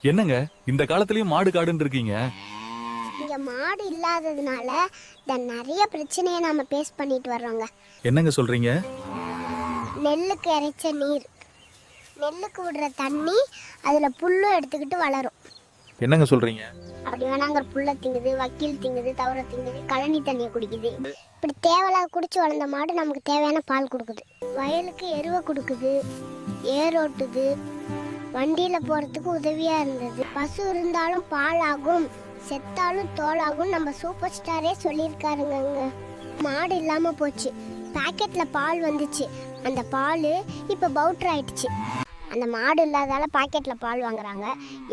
என்னங்க இந்த காலத்துலயும் மாடு காடுன்னு இருக்கீங்க? இங்க மாடு இல்லாததுனால நிறைய பிரச்சனையை நாம பேஸ் பண்ணிட்டு வர்றோங்க. என்னங்க சொல்றீங்க? நெல்லுக்கு இறைச்ச நீர், நெல்லுக்கு விடுற தண்ணி, அதுல புல்லும் எடுத்துக்கிட்டு வளரும். என்னங்க சொல்றீங்க? அப்படி வேணாங்கிற புல்ல திங்குது, வக்கீல் திங்குது, தவற திங்குது, கழனி தண்ணியை குடிக்குது. இப்படி தேவையில்லாத குடிச்சு வளர்ந்த மாடு நமக்கு தேவையான பால் கொடுக்குது, வயலுக்கு எருவை கொடுக்குது, ஏரோட்டுது, வண்டியில போறதுக்கு உதவியா இருந்தது. பசு இருந்தாலும் பால் ஆகும், செத்தாலும் தோலாகும் நம்ம சூப்பர் ஸ்டாரே சொல்லியிருக்காருங்க. மாடு இல்லாம போச்சு, பாக்கெட்ல பால் வந்துச்சு, அந்த பால் இப்ப பவுட்ரு ஆயிடுச்சு. அந்த மாடு இல்லாதால பாக்கெட்ல பால் வாங்குறாங்க,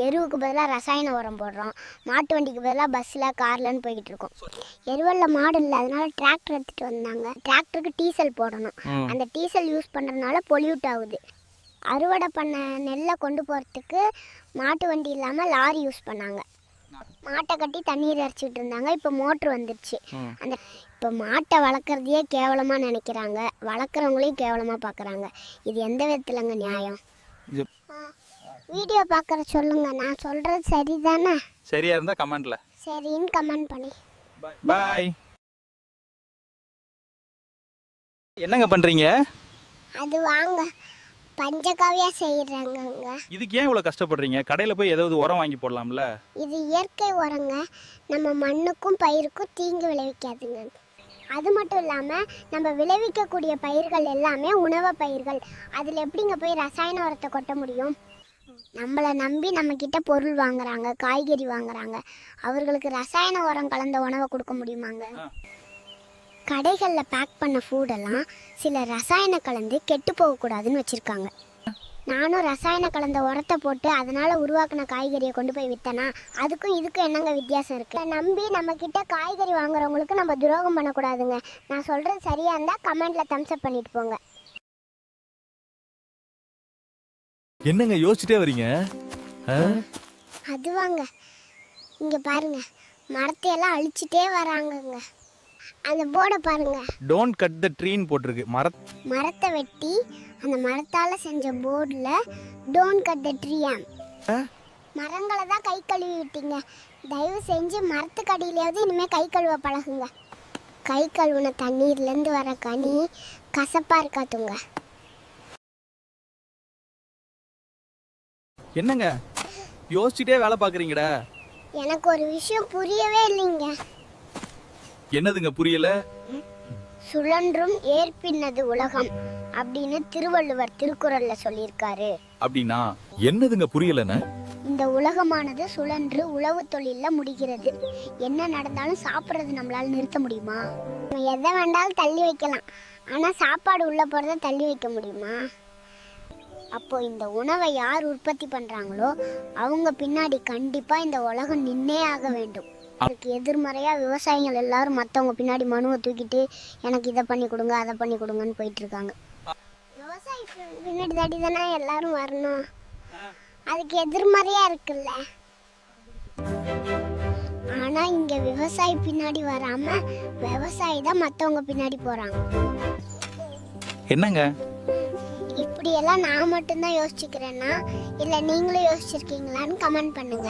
எருவுக்கு பதிலாக ரசாயன உரம் போடுறோம், மாட்டு வண்டிக்கு பதிலாக பஸ்ஸில் கார்லன்னு போய்கிட்டு இருக்கோம். எருவலில் மாடு இல்லாதனால டிராக்டர் எடுத்துகிட்டு வந்தாங்க. டிராக்டருக்கு டீசல் போடணும், அந்த டீசல் யூஸ் பண்ணுறதுனால பொல்யூட் ஆகுது. அறுவடை பண்ண நெல்லை கொண்டு போகிறதுக்கு மாட்டு வண்டி இல்லாமல் லாரி யூஸ் பண்ணாங்க. மாட்டை கட்டி தண்ணீர் இறைச்சிக்கிட்டு இருந்தாங்க, இப்போ மோட்ரு வந்துடுச்சு. அந்த இப்போ மாட்டை வளர்க்குறதையே கேவலமாக நினைக்கிறாங்க, வளர்க்குறவங்களையும் கேவலமாக பார்க்குறாங்க. இது எந்த விதத்துலங்க நியாயம்? வீடியோ பார்க்குற சொல்லுங்க, நான் சொல்கிறது சரிதானே? சரியா இருந்தா கமெண்ட்ல சரின்னு கமெண்ட் பண்ணி பாய். என்னங்க பண்றீங்க? அது வாங்க பஞ்சகாவியா செய்யறாங்க. இதுக்கு ஏன் இவ்வளவு கஷ்டப்படுறீங்க? கடையில போய் ஏதாவது உரம் வாங்கி போடலாம்ல. இது இயற்கை உரங்க, நம்ம மண்ணுக்கும் பயிருக்கும் தீங்கு விளைவிக்காதுங்க. அது மட்டும் இல்லாமல் நம்ம விளைவிக்கக்கூடிய பயிர்கள் எல்லாமே உணவு பயிர்கள், அதில் எப்படிங்க போய் ரசாயன உரத்தை கொட்ட முடியும்? நம்மளை நம்பி நம்மக்கிட்ட பொருள் வாங்குறாங்க, காய்கறி வாங்குறாங்க, அவர்களுக்கு ரசாயன உரம் கலந்த உணவை கொடுக்க முடியுமாங்க? கடைகளில் பேக் பண்ண ஃபுட்டெல்லாம் சில ரசாயன கலந்து கெட்டு போகக்கூடாதுன்னு வச்சுருக்காங்க. நானும் ரசாயன கலந்த உரத்தை போட்டு அதனால் உருவாக்கின காய்கறியை கொண்டு போய் விற்றேன்னா அதுக்கும் இதுக்கும் என்னங்க வித்தியாசம் இருக்குது? நம்பி நம்மக்கிட்ட காய்கறி வாங்குறவங்களுக்கு நம்ம துரோகம் பண்ணக்கூடாதுங்க. நான் சொல்கிறது சரியாக இருந்தால் கமெண்டில் தம்ஸ்அப் பண்ணிட்டு போங்க. என்னங்க யோசிச்சுட்டே வரீங்க? அது வாங்க இங்கே பாருங்க, மரத்தையெல்லாம் அழிச்சிட்டே வராங்கங்க. அந்த போர்டை பாருங்க, டோன்ட் கட் த ட்ரீன்னு போட்டிருக்கு. மரத்தை வெட்டி அந்த மரத்தால் செஞ்ச போர்டில் டோன்ட் கட் த ட்ரீ. மரங்களை தான் கை கழுவி விட்டீங்க, தயவு செஞ்சு மரத்துக்கு அடியிலேயாவது இனிமேல் கை கழுவ பழகுங்க. கை கழுவுன தண்ணீர்லேருந்து வர கனி கசப்பாக இருக்காதுங்க. என்னங்க யோசிச்சுட்டே வேலை பார்க்குறீங்கடா? எனக்கு ஒரு விஷயம் புரியவே இல்லைங்க. என்னதுங்க புரியல? சுழன்றும் ஏற்பின்னது உலகம் அப்படின்னு திருவள்ளுவர் திருக்குறள்ல சொல்லியிருக்காரு. அப்படின்னா என்னதுங்க புரியலன்னு? இந்த உலகமானது சுழன்று உழவு தொழில முடிகிறது. என்ன நடந்தாலும் சாப்பிட்றது நம்மளால நிறுத்த முடியுமா? எதை வேண்டாலும் தள்ளி வைக்கலாம், ஆனா சாப்பாடு உள்ள போறத தள்ளி வைக்க முடியுமா? அப்போ இந்த உணவை யார் உற்பத்தி பண்றாங்களோ அவங்க பின்னாடி கண்டிப்பா இந்த உலகம் நின்னே ஆக வேண்டும். அதுக்கு எதிர்மறையா விவசாயிகள் எல்லாரும் மற்றவங்க பின்னாடி மனுவை தூக்கிட்டு எனக்கு இதை பண்ணி கொடுங்க அதை பண்ணி கொடுங்கன்னு போயிட்டு இருக்காங்க. விவசாயி பின்னாடி தாடி தானே எல்லாரும் வரணும், அதுக்கு எதிர்மறையா இருக்குல்ல. ஆனா இங்க விவசாயி பின்னாடி வராம விவசாயி தான் மற்றவங்க பின்னாடி போறாங்க. என்னங்க இப்படியெல்லாம் நான் மட்டும்தான் யோசிச்சுக்கிறேன்னா இல்லை நீங்களும் யோசிச்சிருக்கீங்களான்னு கமெண்ட் பண்ணுங்க.